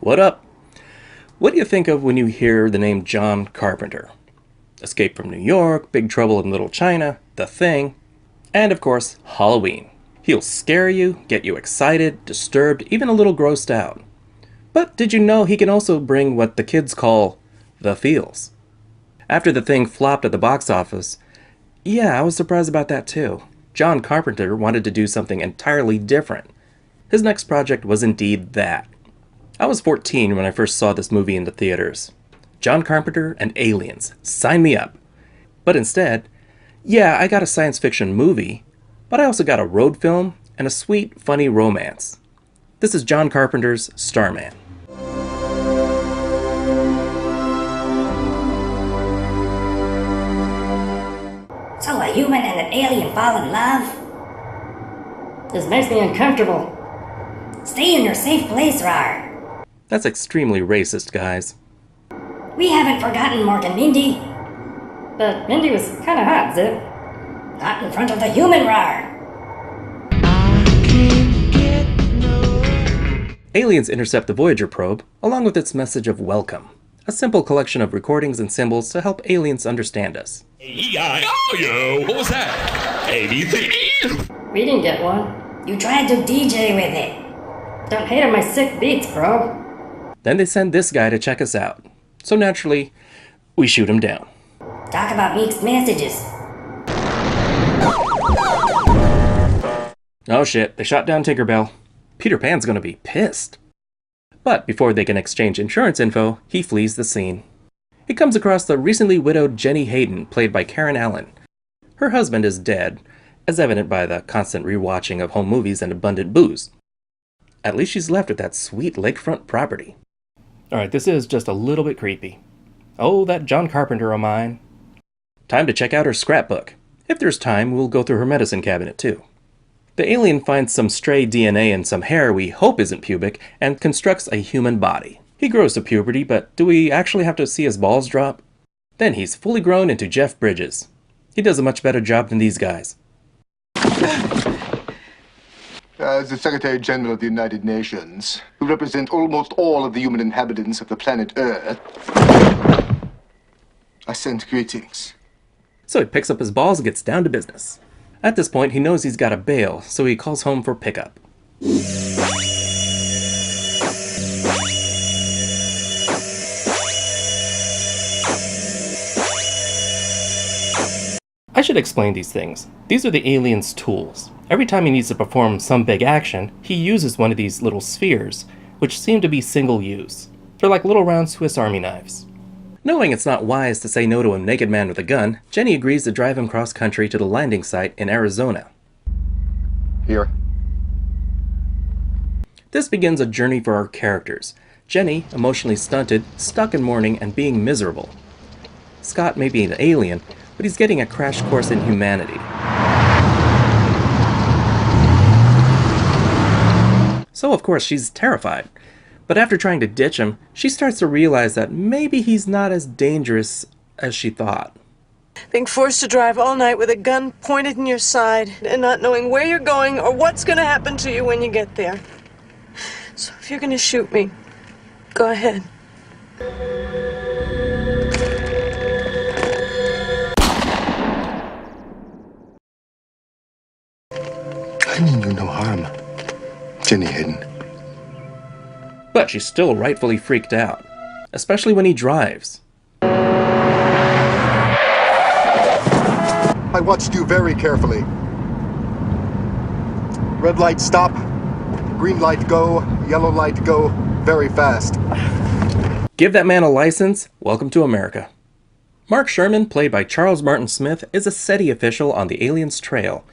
What up? What do you think of when you hear the name John Carpenter? Escape from New York, Big Trouble in Little China, The Thing, and of course, Halloween. He'll scare you, get you excited, disturbed, even a little grossed out. But did you know he can also bring what the kids call the feels? After The Thing flopped at the box office, yeah, I was surprised about that too. John Carpenter wanted to do something entirely different. His next project was indeed that. I was 14 when I first saw this movie in the theaters. John Carpenter and aliens. Sign me up. But instead, yeah, I got a science fiction movie, but I also got a road film and a sweet, funny romance. This is John Carpenter's Starman. So a human and an alien fall in love? This makes me uncomfortable. Stay in your safe place, Rar. That's extremely racist, guys. We haven't forgotten Morgan Mindy. But Mindy was kinda hot, Zip. Not in front of the human, Rar. Aliens intercept the Voyager probe, along with its message of welcome. A simple collection of recordings and symbols to help aliens understand us. E-I-O-Yo! What was that? ABC! We didn't get one. You tried to DJ with it. Don't hate on my sick beats, bro. Then they send this guy to check us out. So naturally, we shoot him down. Talk about mixed messages. Oh shit, they shot down Tinkerbell. Peter Pan's gonna be pissed. But before they can exchange insurance info, he flees the scene. He comes across the recently widowed Jenny Hayden, played by Karen Allen. Her husband is dead, as evident by the constant rewatching of home movies and abundant booze. At least she's left with that sweet lakefront property. Alright, this is just a little bit creepy. Oh, that John Carpenter of mine. Time to check out her scrapbook. If there's time, we'll go through her medicine cabinet too. The alien finds some stray DNA and some hair we hope isn't pubic, and constructs a human body. He grows to puberty, but do we actually have to see his balls drop? Then he's fully grown into Jeff Bridges. He does a much better job than these guys. As the Secretary General of the United Nations, who represent almost all of the human inhabitants of the planet Earth, I send greetings. So he picks up his balls and gets down to business. At this point, he knows he's got to bail, so he calls home for pickup. I should explain these things. These are the alien's tools. Every time he needs to perform some big action, he uses one of these little spheres, which seem to be single use. They're like little round Swiss Army knives. Knowing it's not wise to say no to a naked man with a gun, Jenny agrees to drive him cross-country to the landing site in Arizona. Here. This begins a journey for our characters. Jenny, emotionally stunted, stuck in mourning, and being miserable. Scott may be an alien, but he's getting a crash course in humanity. So of course she's terrified. But after trying to ditch him, she starts to realize that maybe he's not as dangerous as she thought. Being forced to drive all night with a gun pointed in your side and not knowing where you're going or what's going to happen to you when you get there. So if you're going to shoot me, go ahead. I mean you no harm, Jenny Hayden. But she's still rightfully freaked out, especially when he drives. I watched you very carefully. Red light stop, green light go, yellow light go, very fast. Give that man a license, welcome to America. Mark Sherman, played by Charles Martin Smith, is a SETI official on the alien's trail.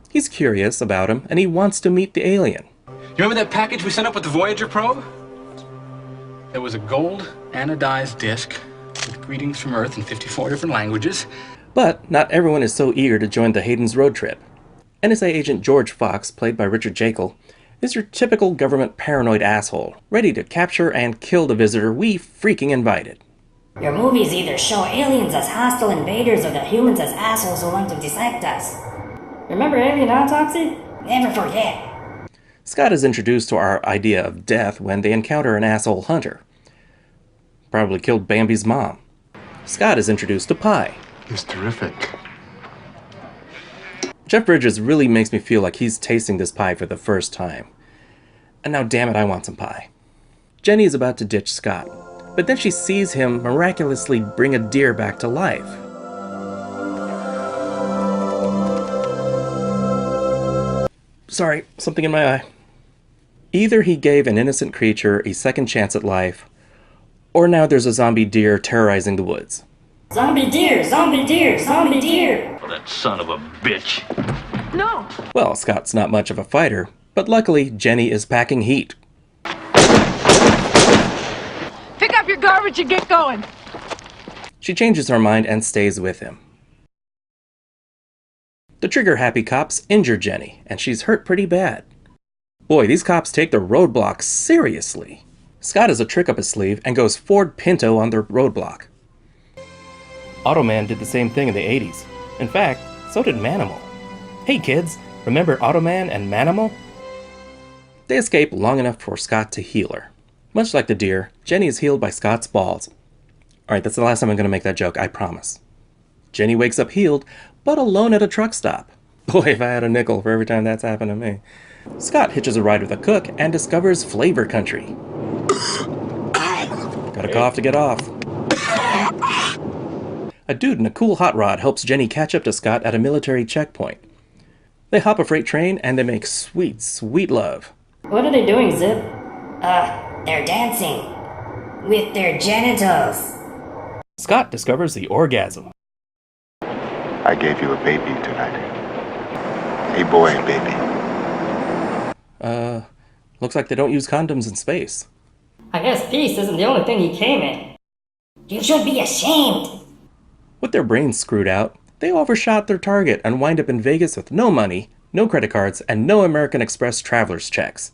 He's curious about him, and he wants to meet the alien. You remember that package we sent up with the Voyager probe? There was a gold anodized disc with greetings from Earth in 54 different languages. But not everyone is so eager to join the Hayden's road trip. NSA agent George Fox, played by Richard Jekyll, is your typical government paranoid asshole, ready to capture and kill the visitor we freaking invited. Your movies either show aliens as hostile invaders or the humans as assholes who want to dissect us. Remember Alien Autopsy? Never forget. Scott is introduced to our idea of death when they encounter an asshole hunter. Probably killed Bambi's mom. Scott is introduced to pie. It's terrific. Jeff Bridges really makes me feel like he's tasting this pie for the first time. And now damn it, I want some pie. Jenny is about to ditch Scott, but then she sees him miraculously bring a deer back to life. Sorry, something in my eye. Either he gave an innocent creature a second chance at life, or now there's a zombie deer terrorizing the woods. Zombie deer, zombie deer, zombie deer. That son of a bitch. No! Well, Scott's not much of a fighter, but luckily Jenny is packing heat. Pick up your garbage and get going! She changes her mind and stays with him. The trigger-happy cops injure Jenny, and she's hurt pretty bad. Boy, these cops take their roadblocks seriously. Scott has a trick up his sleeve and goes Ford Pinto on their roadblock. Automan did the same thing in the 80s. In fact, so did Manimal. Hey kids, remember Automan and Manimal? They escape long enough for Scott to heal her. Much like the deer, Jenny is healed by Scott's balls. Alright, that's the last time I'm going to make that joke, I promise. Jenny wakes up healed, but alone at a truck stop. Boy, if I had a nickel for every time that's happened to me. Scott hitches a ride with a cook and discovers flavor country. Gotta cough to get off. A dude in a cool hot rod helps Jenny catch up to Scott at a military checkpoint. They hop a freight train and they make sweet, sweet love. What are they doing, Zip? They're dancing. With their genitals. Scott discovers the orgasm. I gave you a baby tonight. A boy baby. Looks like they don't use condoms in space. I guess peace isn't the only thing he came in. You should be ashamed. With their brains screwed out, they overshot their target and wind up in Vegas with no money, no credit cards, and no American Express traveler's checks.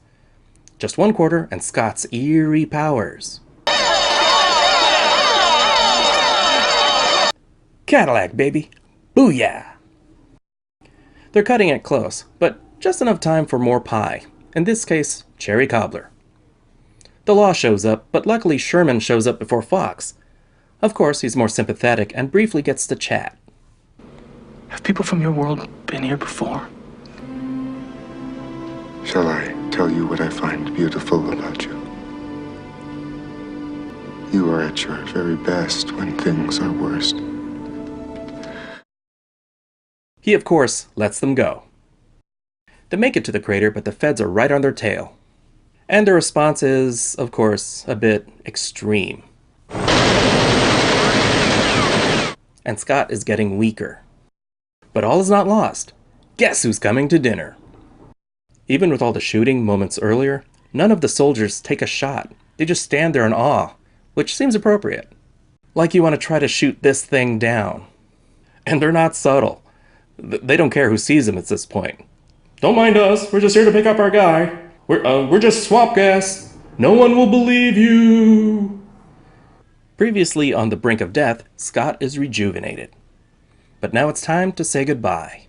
Just one quarter and Scott's eerie powers. Cadillac, baby. Booyah! They're cutting it close, but just enough time for more pie. In this case, cherry cobbler. The law shows up, but luckily Sherman shows up before Fox. Of course, he's more sympathetic and briefly gets to chat. Have people from your world been here before? Shall I tell you what I find beautiful about you? You are at your very best when things are worst. He, of course, lets them go. They make it to the crater, but the feds are right on their tail. And their response is, of course, a bit extreme. And Scott is getting weaker. But all is not lost. Guess who's coming to dinner? Even with all the shooting moments earlier, none of the soldiers take a shot. They just stand there in awe, which seems appropriate. Like you want to try to shoot this thing down. And they're not subtle. They don't care who sees them at this point. Don't mind us, we're just here to pick up our guy. We're just swamp gas. No one will believe you. Previously on the brink of death, Scott is rejuvenated. But now it's time to say goodbye.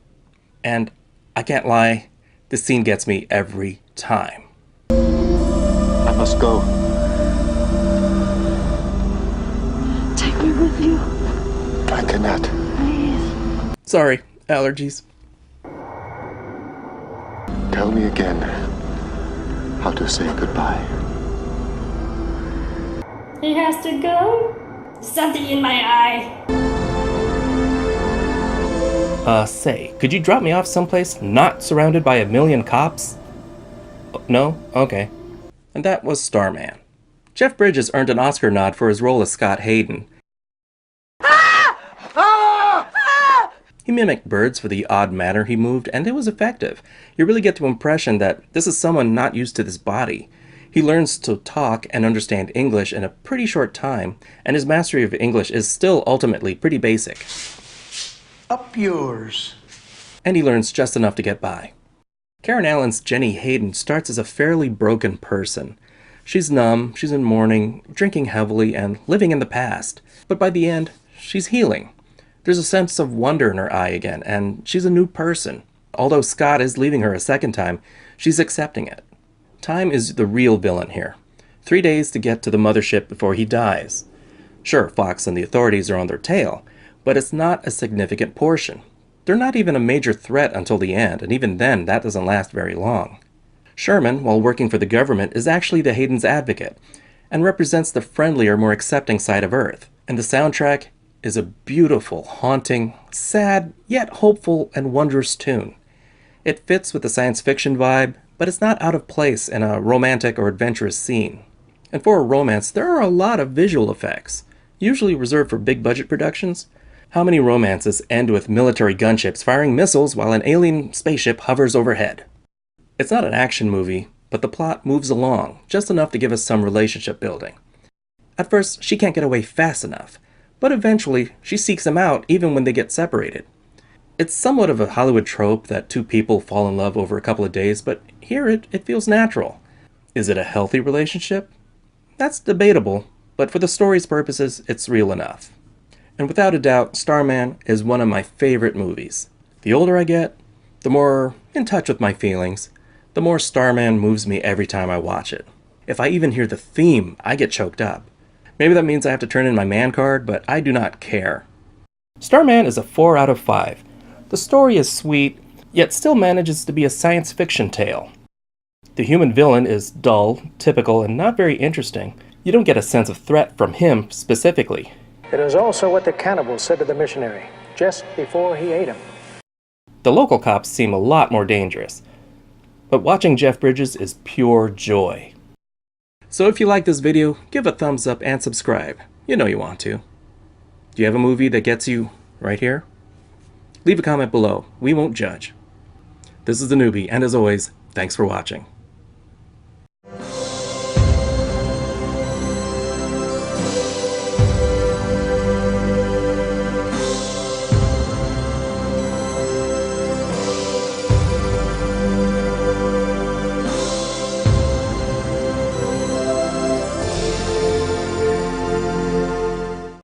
And I can't lie, this scene gets me every time. I must go. Take me with you, I cannot. please. Sorry, allergies. Tell me again how to say goodbye. He has to go? Something in my eye. Say, could you drop me off someplace not surrounded by a million cops? No? Okay. And that was Starman. Jeff Bridges earned an Oscar nod for his role as Scott Hayden. He mimicked birds for the odd manner he moved, and it was effective. You really get the impression that this is someone not used to this body. He learns to talk and understand English in a pretty short time, and his mastery of English is still ultimately pretty basic. Up yours. And he learns just enough to get by. Karen Allen's Jenny Hayden starts as a fairly broken person. She's numb, she's in mourning, drinking heavily, and living in the past. But by the end, she's healing. There's a sense of wonder in her eye again, and she's a new person. Although Scott is leaving her a second time, she's accepting it. Time is the real villain here. 3 days to get to the mothership before he dies. Sure, Fox and the authorities are on their tail, but it's not a significant portion. They're not even a major threat until the end, and even then, that doesn't last very long. Sherman, while working for the government, is actually the Hayden's advocate, and represents the friendlier, more accepting side of Earth. And the soundtrack is a beautiful, haunting, sad, yet hopeful and wondrous tune. It fits with the science fiction vibe, but it's not out of place in a romantic or adventurous scene. And for a romance, there are a lot of visual effects, usually reserved for big budget productions. How many romances end with military gunships firing missiles while an alien spaceship hovers overhead? It's not an action movie, but the plot moves along, just enough to give us some relationship building. At first, she can't get away fast enough, but eventually she seeks him out even when they get separated. It's somewhat of a Hollywood trope that two people fall in love over a couple of days, but here it feels natural. Is it a healthy relationship? That's debatable, but for the story's purposes, it's real enough. And without a doubt, Starman is one of my favorite movies. The older I get, the more in touch with my feelings, the more Starman moves me every time I watch it. If I even hear the theme, I get choked up. Maybe that means I have to turn in my man card, but I do not care. Starman is a 4 out of 5. The story is sweet, yet still manages to be a science fiction tale. The human villain is dull, typical, and not very interesting. You don't get a sense of threat from him specifically. It is also what the cannibal said to the missionary, just before he ate him. The local cops seem a lot more dangerous. But watching Jeff Bridges is pure joy. So if you like this video, give a thumbs up and subscribe. You know you want to. Do you have a movie that gets you right here? Leave a comment below. We won't judge. This is TheNewBee, and as always, thanks for watching.